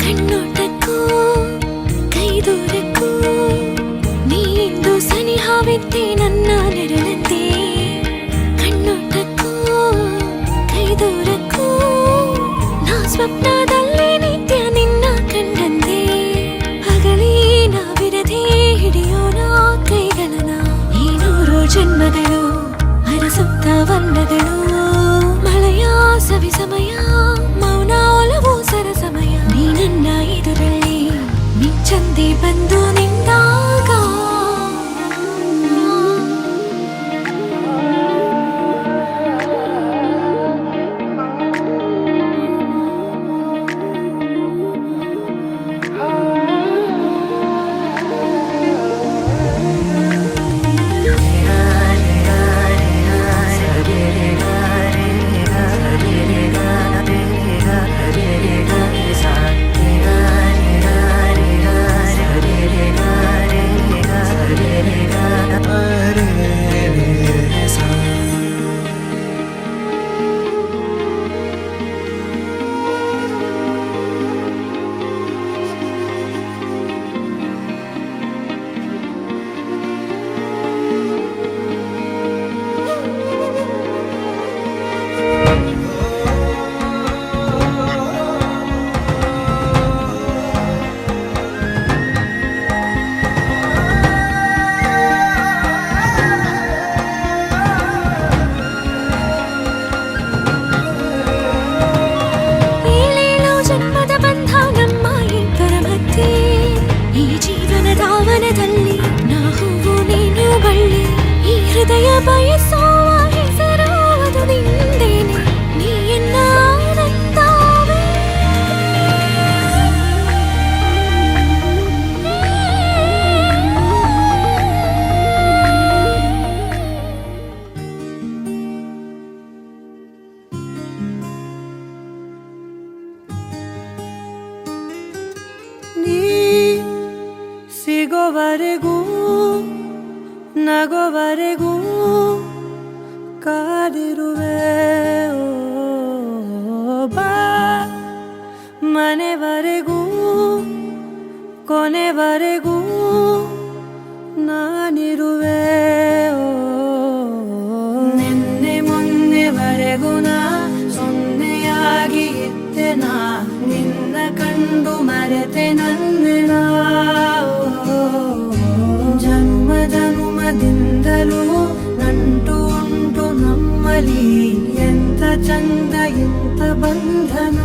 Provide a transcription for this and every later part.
ಕಣ್ಣೋಟಕ್ಕೂ ಕೈದೂರಕ್ಕೂ ನೀಂದು ಸನಿಹಾವಿದ್ದೆ ನನ್ನ ನೆರಳಂತೆ. ಕಣ್ಣೋಟಕ್ಕೂ ಕೈದೂರಕ್ಕೂ ನಾ ಸ್ವಪ್ನದಲ್ಲಿ ನಿತ್ಯ ನಿನ್ನ ಕಂಡಂತೆ. ಹಗಲೇ ನಾವಿರದೆ ಹಿಡಿಯೋಣ ಕೈಗಳನ ಈ 100 ಜನ್ಮಗಳು ಅರಸುತ್ತ ವರ್ಣಗಳು. ಮಳೆಯ ಸವಿ ಸಮಯ ಮೌನ ಒಲವು ಸರಸಮಯ ನೀ ನನ್ನ ಎದುರಲ್ಲಿ ಮಿಂಚಂದೆ ಬಂದು ನಿಂತಾಗ. ಹೃದಯ ಬಯಸುವ ಹೆಸರು ಅದು ನಿಂದೇನೆ, ನೀ ಎನ್ನ ರಕ್ತವೇ. ನೀ ಸಿಗೋವರೆಗೂ ನಗೋವರೆಗೂ ಕಾದಿರುವೆ. ಬಾ ಮನೆವರೆಗೂ ಕೊನೆವರೆಗೂ ನಾನಿರುವೆ. ನಿನ್ನೆ ಮೊನ್ನೆವರೆಗೂ ನಾ ಸೊನ್ನೆಯಾಗಿ ಇದ್ದೆ. ನಾ ನಿನ್ನ ಕಂಡು ಮರೆತೆ ನನ್ನ ಜನ್ಮ ಜನ್ಮದಿಂದಲೂ ನಂಟು ಉಂಟು ನಮ್ಮಲ್ಲಿ. ಎಂತ ಚಂದ ಎಂತ ಬಂಧನ.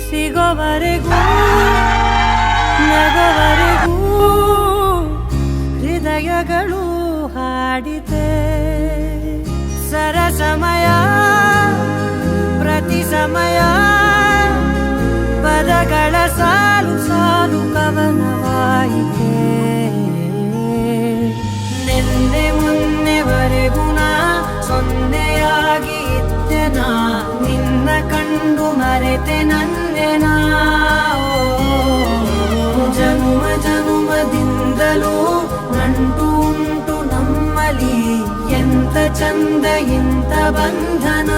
ಸಿಗೋವರೆಗೂ ನಗೋವರೆಗೂ ಹೃದಯಗಳು ಹಾಡಿದೆ. ಸರಸಮಯ ಪ್ರತಿ ಸಮಯ ಪದಗಳ ಸಾಲು ಸಾಲು ಕವನವಾಯಿತೆ. ನಿನ್ನೆ ಮೊನ್ನೆವರೆಗೂ ನಾ ಸೊನ್ನೆಯಾಗಿ ಇದ್ದೆ. ನಾ ನಿನ್ನ ಕಂಡು ಮರೆತೆ ನನ್ನೆನಾ. ಜನುಮ ಜನುಮದಿಂದಲೂ ನಂಟು ಉಂಟು ನಮ್ಮಲ್ಲಿ. ಎಂತ ಚಂದ ಇಂತ ಬಂಧನ.